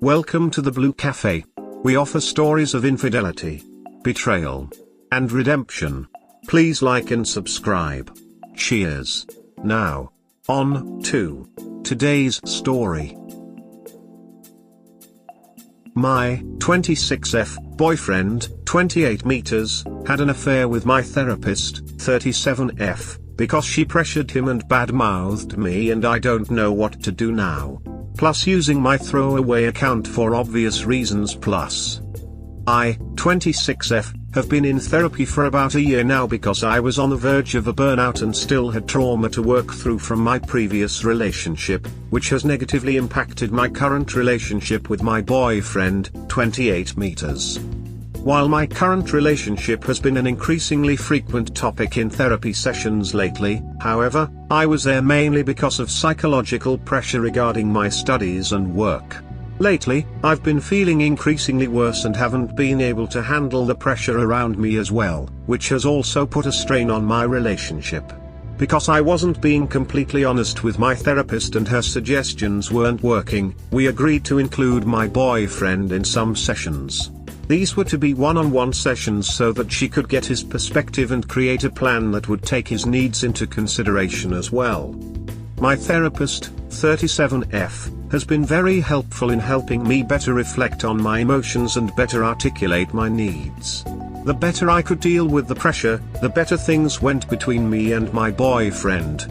Welcome to the Blue Cafe. We offer stories of infidelity, betrayal, and redemption. Please like and subscribe. Cheers. Now, on to today's story. My 26F boyfriend, 28 meters, had an affair with my therapist, 37F, because she pressured him and badmouthed me, and I don't know what to do now. Plus using my throwaway account for obvious reasons. Plus, I, 26F, have been in therapy for about a year now because I was on the verge of a burnout and still had trauma to work through from my previous relationship, which has negatively impacted my current relationship with my boyfriend, 28 meters. While my current relationship has been an increasingly frequent topic in therapy sessions lately, however, I was there mainly because of psychological pressure regarding my studies and work. Lately, I've been feeling increasingly worse and haven't been able to handle the pressure around me as well, which has also put a strain on my relationship. Because I wasn't being completely honest with my therapist and her suggestions weren't working, we agreed to include my boyfriend in some sessions. These were to be one-on-one sessions so that she could get his perspective and create a plan that would take his needs into consideration as well. My therapist, 37F, has been very helpful in helping me better reflect on my emotions and better articulate my needs. The better I could deal with the pressure, the better things went between me and my boyfriend.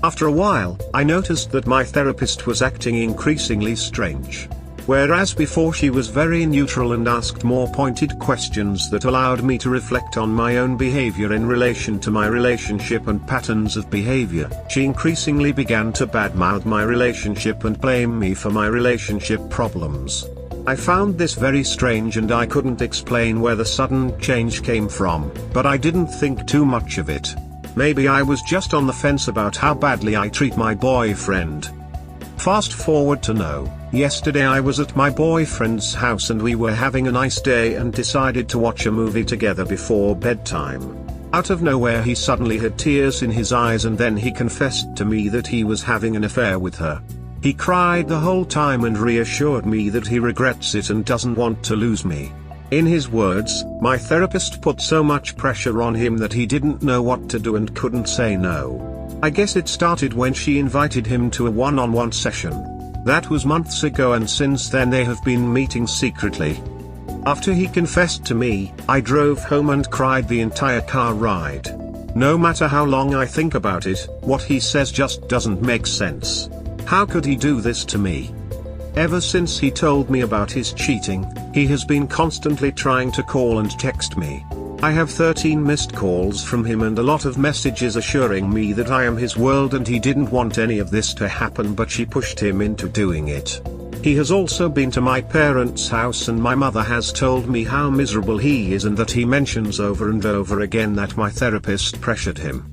After a while, I noticed that my therapist was acting increasingly strange. Whereas before she was very neutral and asked more pointed questions that allowed me to reflect on my own behavior in relation to my relationship and patterns of behavior, she increasingly began to badmouth my relationship and blame me for my relationship problems. I found this very strange and I couldn't explain where the sudden change came from, but I didn't think too much of it. Maybe I was just on the fence about how badly I treat my boyfriend. Fast forward to now. Yesterday I was at my boyfriend's house and we were having a nice day and decided to watch a movie together before bedtime. Out of nowhere he suddenly had tears in his eyes and then he confessed to me that he was having an affair with her. He cried the whole time and reassured me that he regrets it and doesn't want to lose me. In his words, my therapist put so much pressure on him that he didn't know what to do and couldn't say no. I guess it started when she invited him to a one-on-one session. That was months ago and since then they have been meeting secretly. After he confessed to me, I drove home and cried the entire car ride. No matter how long I think about it, what he says just doesn't make sense. How could he do this to me? Ever since he told me about his cheating, he has been constantly trying to call and text me. I have 13 missed calls from him and a lot of messages assuring me that I am his world and he didn't want any of this to happen, but she pushed him into doing it. He has also been to my parents' house and my mother has told me how miserable he is and that he mentions over and over again that my therapist pressured him.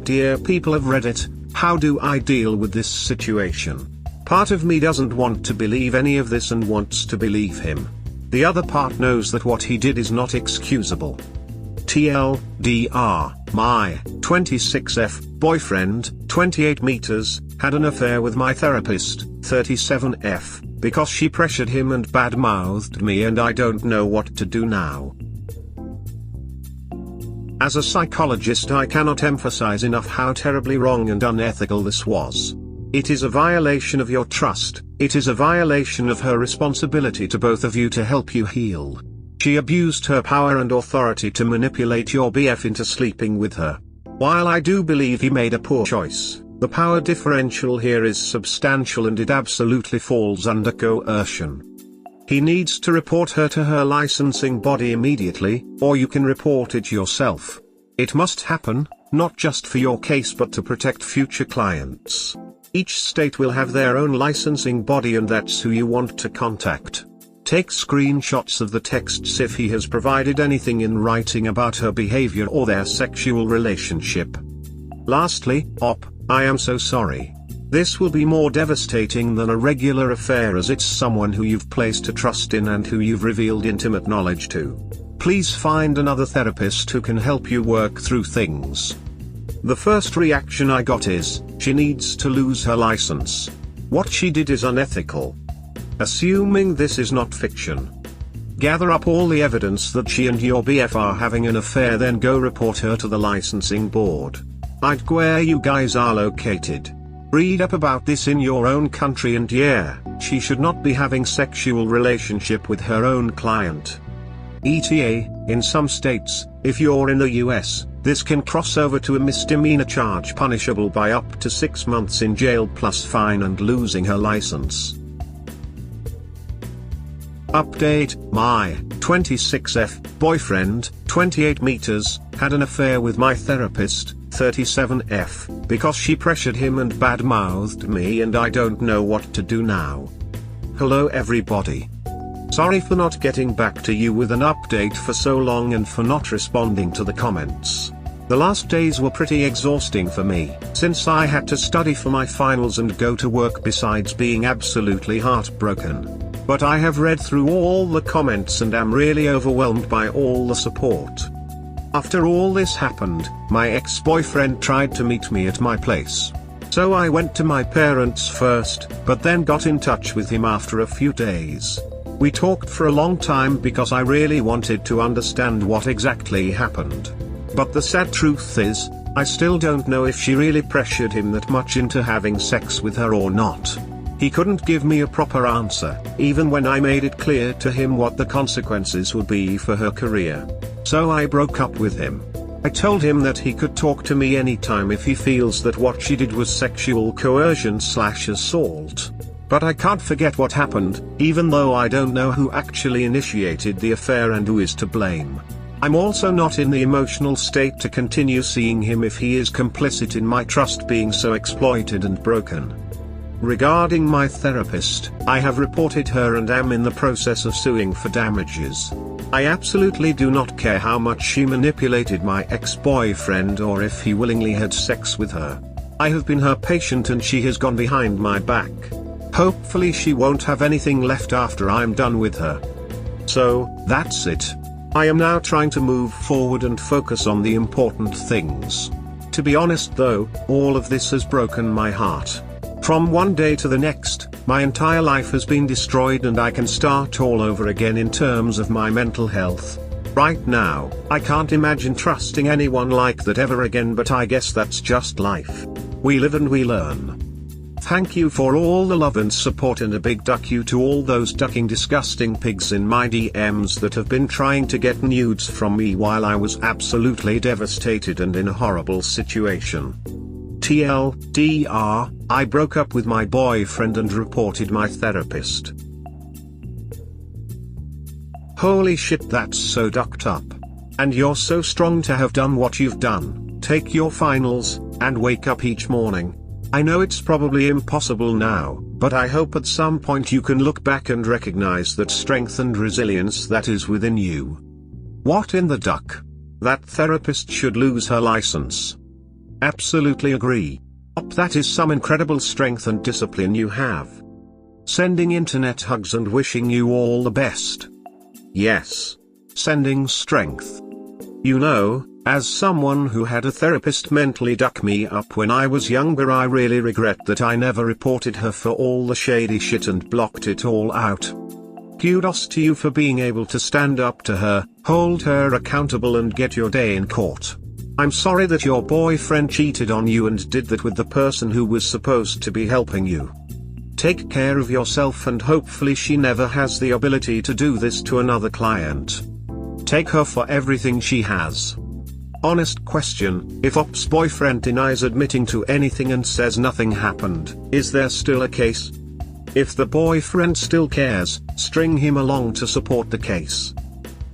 Dear people of Reddit, how do I deal with this situation? Part of me doesn't want to believe any of this and wants to believe him. The other part knows that what he did is not excusable. TLDR, my 26F boyfriend, 28 meters, had an affair with my therapist, 37F, because she pressured him and badmouthed me and I don't know what to do now. As a psychologist, I cannot emphasize enough how terribly wrong and unethical this was. It is a violation of your trust, it is a violation of her responsibility to both of you to help you heal. She abused her power and authority to manipulate your BF into sleeping with her. While I do believe he made a poor choice, the power differential here is substantial and it absolutely falls under coercion. He needs to report her to her licensing body immediately, or you can report it yourself. It must happen, not just for your case but to protect future clients. Each state will have their own licensing body and that's who you want to contact. Take screenshots of the texts if he has provided anything in writing about her behavior or their sexual relationship. Lastly, I am so sorry. This will be more devastating than a regular affair as it's someone who you've placed a trust in and who you've revealed intimate knowledge to. Please find another therapist who can help you work through things. The first reaction I got is, she needs to lose her license. What she did is unethical. assuming this is not fiction. Gather up all the evidence that she and your BF are having an affair, then go report her to the licensing board. I'd where you guys are located. Read up about this in your own country, and yeah, she should not be having sexual relationship with her own client. ETA, in some states, if you're in the US, this can cross over to a misdemeanor charge punishable by up to 6 months in jail plus fine and losing her license. Update: my 26F boyfriend, 28 meters, had an affair with my therapist, 37F, because she pressured him and badmouthed me, and I don't know what to do now. Hello everybody. Sorry for not getting back to you with an update for so long and for not responding to the comments. The last days were pretty exhausting for me, since I had to study for my finals and go to work besides being absolutely heartbroken. But I have read through all the comments and am really overwhelmed by all the support. After all this happened, my ex-boyfriend tried to meet me at my place. So I went to my parents first, but then got in touch with him after a few days. We talked for a long time because I really wanted to understand what exactly happened. But the sad truth is, I still don't know if she really pressured him that much into having sex with her or not. He couldn't give me a proper answer, even when I made it clear to him what the consequences would be for her career. So I broke up with him. I told him that he could talk to me anytime if he feels that what she did was sexual coercion/assault. But I can't forget what happened, even though I don't know who actually initiated the affair and who is to blame. I'm also not in the emotional state to continue seeing him if he is complicit in my trust being so exploited and broken. Regarding my therapist, I have reported her and am in the process of suing for damages. I absolutely do not care how much she manipulated my ex-boyfriend or if he willingly had sex with her. I have been her patient and she has gone behind my back. Hopefully she won't have anything left after I'm done with her. So, that's it. I am now trying to move forward and focus on the important things. To be honest though, all of this has broken my heart. From one day to the next, my entire life has been destroyed and I can start all over again in terms of my mental health. Right now, I can't imagine trusting anyone like that ever again, but I guess that's just life. We live and we learn. Thank you for all the love and support, and a big duck you to all those ducking disgusting pigs in my DMs that have been trying to get nudes from me while I was absolutely devastated and in a horrible situation. TLDR, I broke up with my boyfriend and reported my therapist. Holy shit, that's so ducked up. And you're so strong to have done what you've done, take your finals, and wake up each morning. I know it's probably impossible now, but I hope at some point you can look back and recognize that strength and resilience that is within you. What in the duck? That therapist should lose her license. Absolutely agree. That is some incredible strength and discipline you have. Sending internet hugs and wishing you all the best. Yes. Sending strength. You know, as someone who had a therapist mentally duck me up when I was younger, I really regret that I never reported her for all the shady shit and blocked it all out. Kudos to you for being able to stand up to her, hold her accountable and get your day in court. I'm sorry that your boyfriend cheated on you and did that with the person who was supposed to be helping you. Take care of yourself and hopefully she never has the ability to do this to another client. Take her for everything she has. Honest question, if Op's boyfriend denies admitting to anything and says nothing happened, is there still a case? If the boyfriend still cares, string him along to support the case.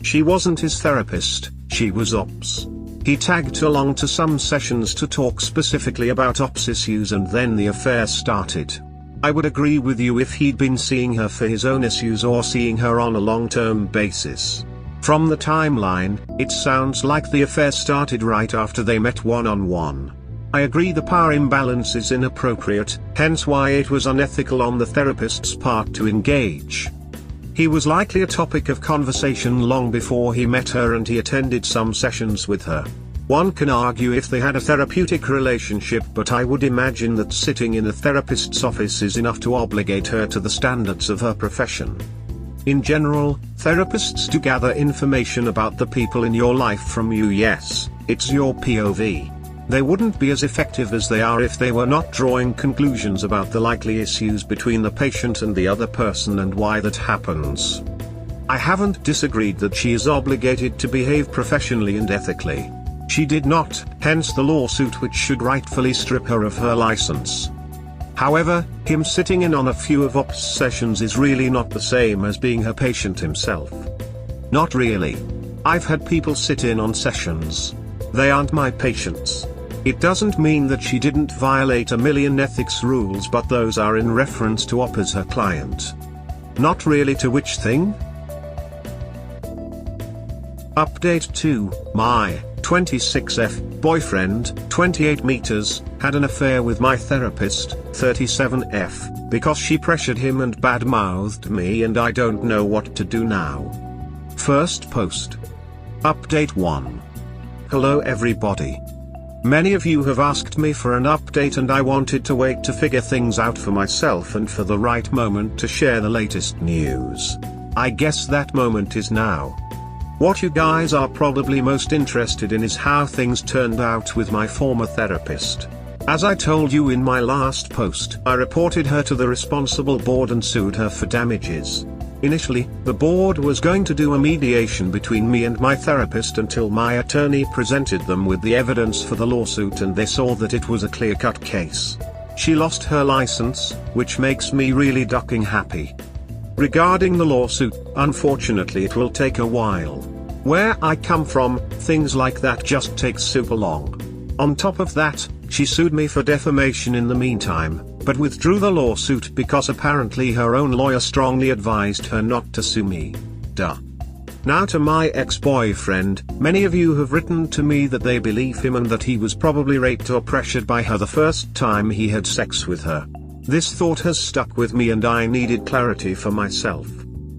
She wasn't his therapist, she was Op's. He tagged along to some sessions to talk specifically about Op's issues and then the affair started. I would agree with you if he'd been seeing her for his own issues or seeing her on a long-term basis. From the timeline, it sounds like the affair started right after they met one-on-one. I agree the power imbalance is inappropriate, hence why it was unethical on the therapist's part to engage. He was likely a topic of conversation long before he met her and he attended some sessions with her. One can argue if they had a therapeutic relationship, but I would imagine that sitting in a therapist's office is enough to obligate her to the standards of her profession. In general, therapists do gather information about the people in your life from you. Yes, it's your POV. They wouldn't be as effective as they are if they were not drawing conclusions about the likely issues between the patient and the other person and why that happens. I haven't disagreed that she is obligated to behave professionally and ethically. She did not, hence the lawsuit, which should rightfully strip her of her license. However, him sitting in on a few of ops sessions is really not the same as being her patient himself. Not really. I've had people sit in on sessions. They aren't my patients. It doesn't mean that she didn't violate a million ethics rules, but those are in reference to Op as her client. Not really to which thing? Update 2, my 26F boyfriend, 28 meters, had an affair with my therapist, 37F, because she pressured him and badmouthed me and I don't know what to do now. First post. Update 1. Hello everybody. Many of you have asked me for an update and I wanted to wait to figure things out for myself and for the right moment to share the latest news. I guess that moment is now. What you guys are probably most interested in is how things turned out with my former therapist. As I told you in my last post, I reported her to the responsible board and sued her for damages. Initially, the board was going to do a mediation between me and my therapist until my attorney presented them with the evidence for the lawsuit and they saw that it was a clear-cut case. She lost her license, which makes me really ducking happy. Regarding the lawsuit, unfortunately it will take a while. Where I come from, things like that just take super long. On top of that, she sued me for defamation in the meantime, but withdrew the lawsuit because apparently her own lawyer strongly advised her not to sue me. Duh. Now to my ex-boyfriend, many of you have written to me that they believe him and that he was probably raped or pressured by her the first time he had sex with her. This thought has stuck with me and I needed clarity for myself.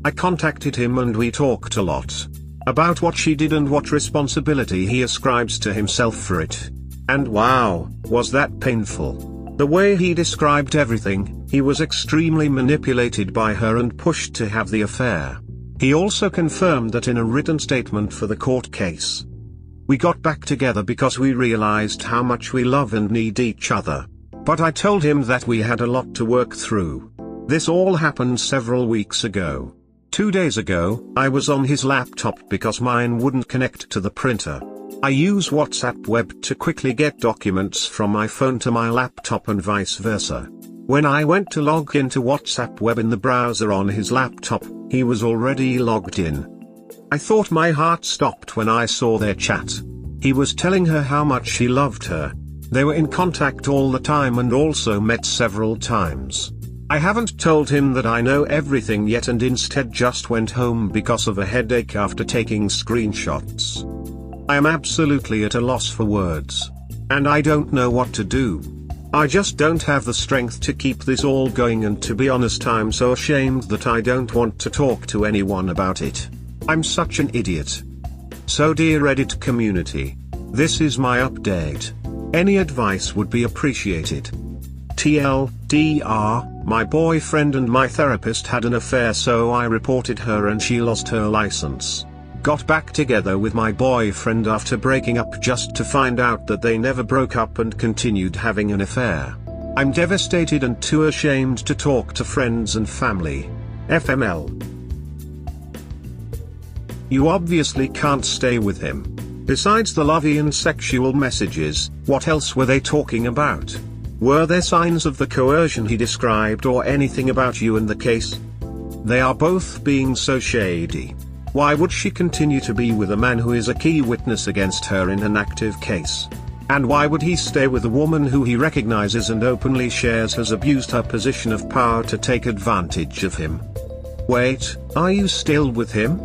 I contacted him and we talked a lot about what she did and what responsibility he ascribes to himself for it. And wow, was that painful. The way he described everything, he was extremely manipulated by her and pushed to have the affair. He also confirmed that in a written statement for the court case. We got back together because we realized how much we love and need each other. But I told him that we had a lot to work through. This all happened several weeks ago. 2 days ago, I was on his laptop because mine wouldn't connect to the printer. I use WhatsApp web to quickly get documents from my phone to my laptop and vice versa. When I went to log into WhatsApp web in the browser on his laptop, he was already logged in. I thought my heart stopped when I saw their chat. He was telling her how much he loved her. They were in contact all the time and also met several times. I haven't told him that I know everything yet and instead just went home because of a headache after taking screenshots. I am absolutely at a loss for words. And I don't know what to do. I just don't have the strength to keep this all going, and to be honest I'm so ashamed that I don't want to talk to anyone about it. I'm such an idiot. So dear Reddit community, this is my update. Any advice would be appreciated. TLDR, my boyfriend and my therapist had an affair, so I reported her and she lost her license. Got back together with my boyfriend after breaking up just to find out that they never broke up and continued having an affair. I'm devastated and too ashamed to talk to friends and family. FML. You obviously can't stay with him. Besides the lovey and sexual messages, what else were they talking about? Were there signs of the coercion he described or anything about you in the case? They are both being so shady. Why would she continue to be with a man who is a key witness against her in an active case? And why would he stay with a woman who he recognizes and openly shares has abused her position of power to take advantage of him? Wait, are you still with him?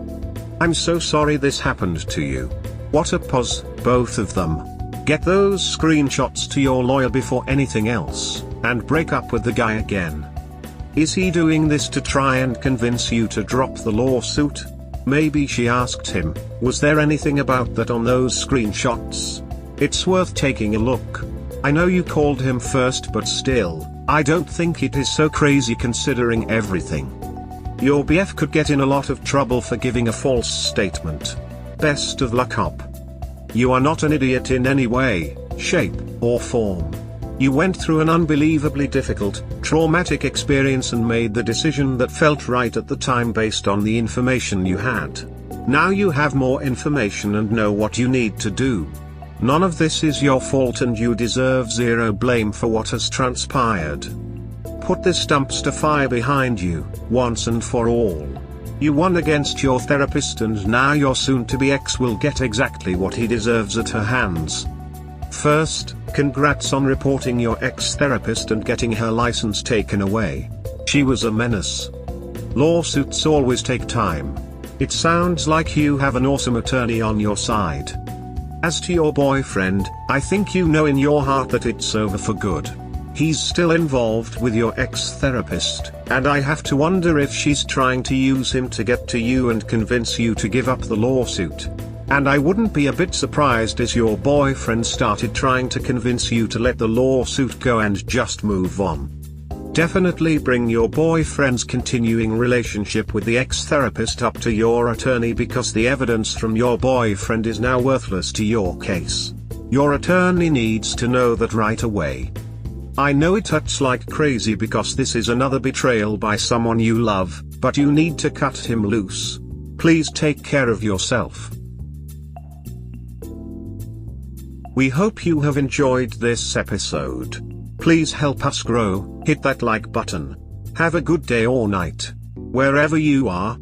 I'm so sorry this happened to you. What a pos, both of them. Get those screenshots to your lawyer before anything else, and break up with the guy again. Is he doing this to try and convince you to drop the lawsuit? Maybe she asked him, was there anything about that on those screenshots? It's worth taking a look. I know you called him first, but still, I don't think it is so crazy considering everything. Your BF could get in a lot of trouble for giving a false statement. Best of luck, op. You are not an idiot in any way, shape, or form. You went through an unbelievably difficult, traumatic experience and made the decision that felt right at the time based on the information you had. Now you have more information and know what you need to do. None of this is your fault and you deserve zero blame for what has transpired. Put this dumpster fire behind you, once and for all. You won against your therapist and now your soon-to-be ex will get exactly what he deserves at her hands. First, congrats on reporting your ex-therapist and getting her license taken away. She was a menace. Lawsuits always take time. It sounds like you have an awesome attorney on your side. As to your boyfriend, I think you know in your heart that it's over for good. He's still involved with your ex-therapist, and I have to wonder if she's trying to use him to get to you and convince you to give up the lawsuit. And I wouldn't be a bit surprised if your boyfriend started trying to convince you to let the lawsuit go and just move on. Definitely bring your boyfriend's continuing relationship with the ex-therapist up to your attorney because the evidence from your boyfriend is now worthless to your case. Your attorney needs to know that right away. I know it hurts like crazy because this is another betrayal by someone you love, but you need to cut him loose. Please take care of yourself. We hope you have enjoyed this episode. Please help us grow, hit that like button. Have a good day or night, wherever you are.